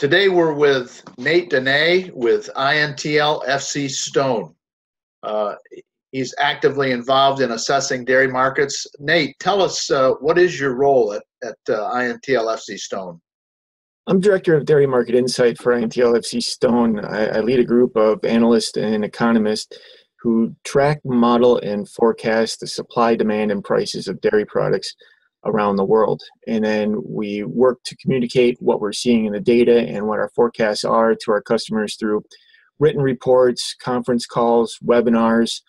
Today we're with Nate Donnay with INTL FCStone. Uh, he's actively involved in assessing dairy markets. Nate, tell us what is your role at INTL FCStone? I'm Director of Dairy Market Insight for INTL FCStone. I lead a group of analysts and economists who track, model, and forecast the supply, demand, and prices of dairy products around the world. And then we work to communicate what we're seeing in the data and what our forecasts are to our customers through written reports, conference calls, webinars,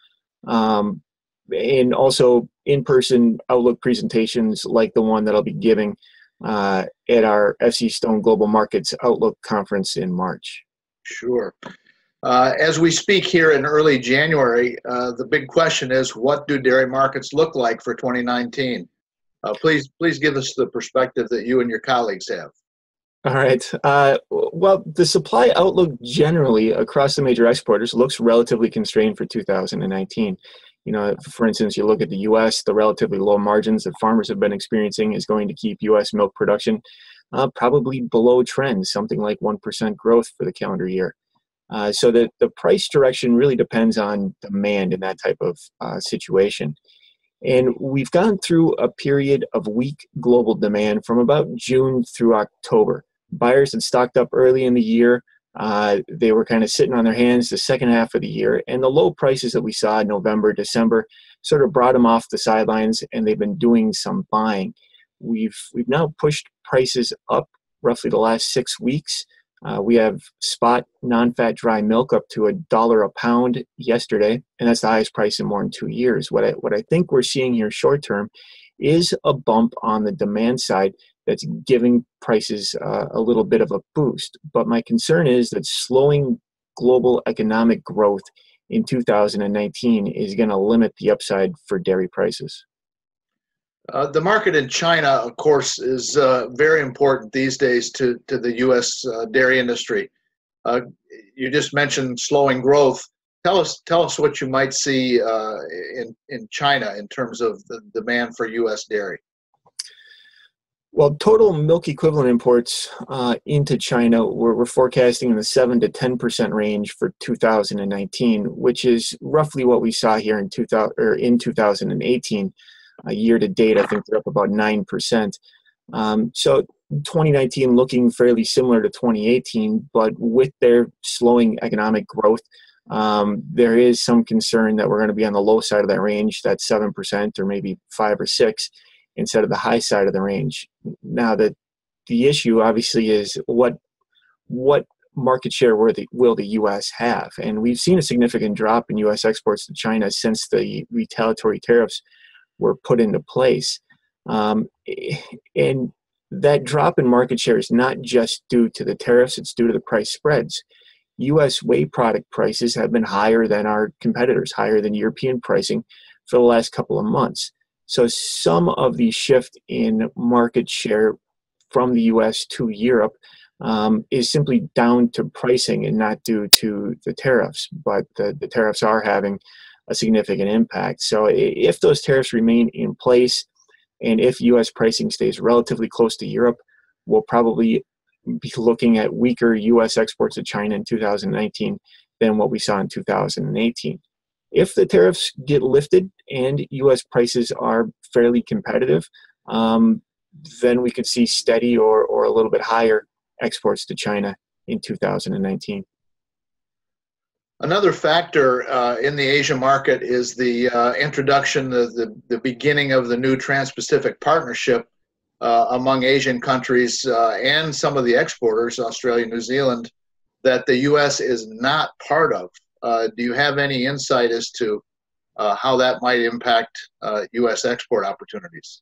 and also in-person Outlook presentations like the one that I'll be giving at our FCStone Global Markets Outlook Conference in March. Sure. As we speak here in early January, the big question is, what do dairy markets look like for 2019? Please give us the perspective that you and your colleagues have. All right. Well, the supply outlook generally across the major exporters looks relatively constrained for 2019. For instance, you look at the U.S., the relatively low margins that farmers have been experiencing is going to keep U.S. milk production probably below trend, something like 1% growth for the calendar year. So the price direction really depends on demand in that type of situation. And we've gone through a period of weak global demand from about June through October. Buyers had stocked up early in the year. They were kind of sitting on their hands the second half of the year. And the low prices that we saw in November, December sort of brought them off the sidelines, and they've been doing some buying. We've now pushed prices up roughly the last 6 weeks. We have spot non-fat dry milk up to $1 a pound yesterday, and that's the highest price in more than 2 years. What I think we're seeing here short term is a bump on the demand side that's giving prices a little bit of a boost. But my concern is that slowing global economic growth in 2019 is going to limit the upside for dairy prices. The market in China, of course, is very important these days to the U.S. Dairy industry. You just mentioned slowing growth. Tell us what you might see in China in terms of the demand for U.S. dairy. Well, total milk equivalent imports into China, we're forecasting in the 7 to 10% range for 2019, which is roughly what we saw here in 2018. Year to date, I think they're up about 9%. So 2019 looking fairly similar to 2018, but with their slowing economic growth, there is some concern that we're going to be on the low side of that range, that 7% or maybe 5 or 6, instead of the high side of the range. Now, the issue obviously is what market share will the U.S. have? And we've seen a significant drop in U.S. exports to China since the retaliatory tariffs were put into place. And that drop in market share is not just due to the tariffs, it's due to the price spreads. U.S. whey product prices have been higher than our competitors, higher than European pricing for the last couple of months. So some of the shift in market share from the U.S. to Europe is simply down to pricing and not due to the tariffs, but the tariffs are having a significant impact. So if those tariffs remain in place and if U.S. pricing stays relatively close to Europe, we'll probably be looking at weaker U.S. exports to China in 2019 than what we saw in 2018. If the tariffs get lifted and U.S. prices are fairly competitive, then we could see steady or a little bit higher exports to China in 2019. Another factor in the Asia market is the introduction of the beginning of the new Trans-Pacific Partnership among Asian countries and some of the exporters, Australia, New Zealand, that the U.S. is not part of. Do you have any insight as to how that might impact U.S. export opportunities?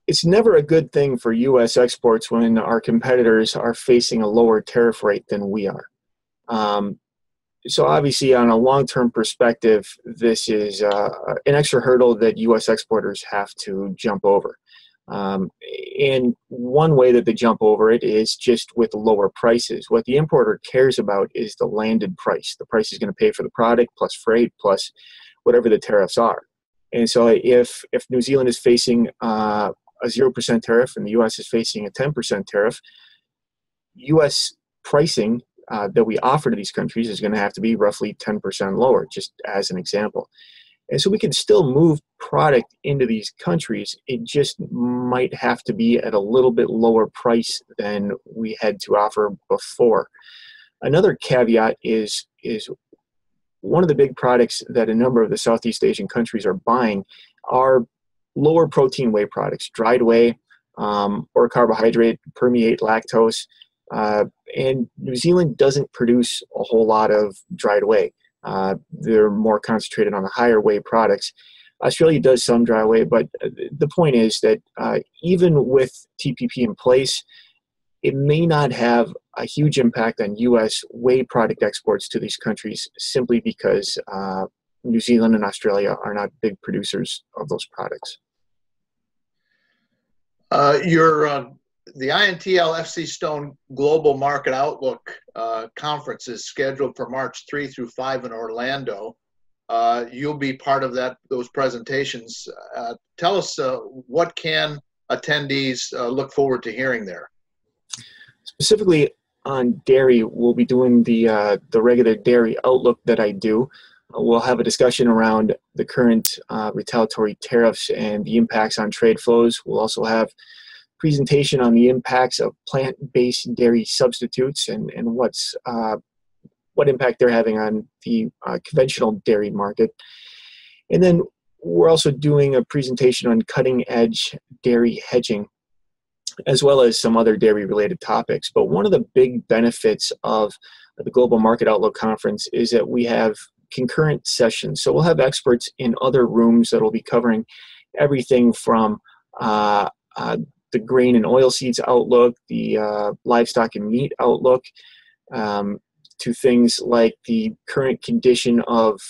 It's never a good thing for U.S. exports when our competitors are facing a lower tariff rate than we are. So obviously, on a long-term perspective, this is an extra hurdle that U.S. exporters have to jump over. And one way that they jump over it is just with lower prices. What the importer cares about is the landed price. The price is going to pay for the product plus freight plus whatever the tariffs are. And so if New Zealand is facing a a 0% tariff and the U.S. is facing a 10% tariff, U.S. pricing that we offer to these countries is going to have to be roughly 10% lower, just as an example. And so we can still move product into these countries. It just might have to be at a little bit lower price than we had to offer before. Another caveat is one of the big products that a number of the Southeast Asian countries are buying are lower protein whey products, dried whey, or carbohydrate, permeate lactose. And New Zealand doesn't produce a whole lot of dried whey. They're more concentrated on the higher whey products. Australia does some dry whey, but the point is that even with TPP in place, it may not have a huge impact on U.S. whey product exports to these countries simply because New Zealand and Australia are not big producers of those products. The INTL FCStone Global Market Outlook Conference is scheduled for March 3 through 5 in Orlando. You'll be part of those presentations. Tell us what can attendees look forward to hearing there? Specifically on dairy, we'll be doing the regular dairy outlook that I do. We'll have a discussion around the current retaliatory tariffs and the impacts on trade flows. We'll also have presentation on the impacts of plant-based dairy substitutes and what impact they're having on the conventional dairy market. And then we're also doing a presentation on cutting-edge dairy hedging, as well as some other dairy-related topics. But one of the big benefits of the Global Market Outlook Conference is that we have concurrent sessions. So we'll have experts in other rooms that will be covering everything from the grain and oilseeds outlook, the livestock and meat outlook, to things like the current condition of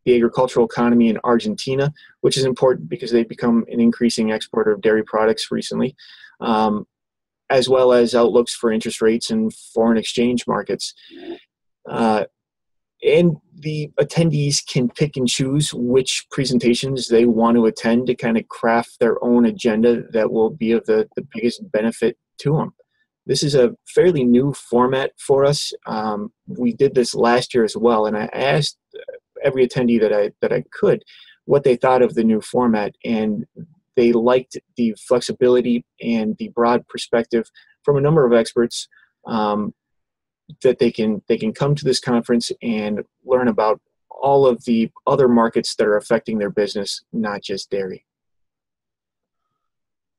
the agricultural economy in Argentina, which is important because they've become an increasing exporter of dairy products recently, as well as outlooks for interest rates and foreign exchange markets. And the attendees can pick and choose which presentations they want to attend to kind of craft their own agenda that will be of the biggest benefit to them. This is a fairly new format for us. We did this last year as well, and I asked every attendee that I could what they thought of the new format, and they liked the flexibility and the broad perspective from a number of experts that they can come to this conference and learn about all of the other markets that are affecting their business, not just dairy.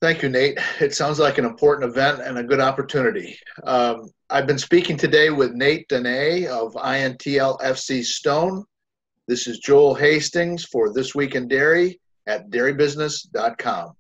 Thank you, Nate. It sounds like an important event and a good opportunity. I've been speaking today with Nate Donnay of INTL FCStone. This is Joel Hastings for This Week in Dairy at dairybusiness.com.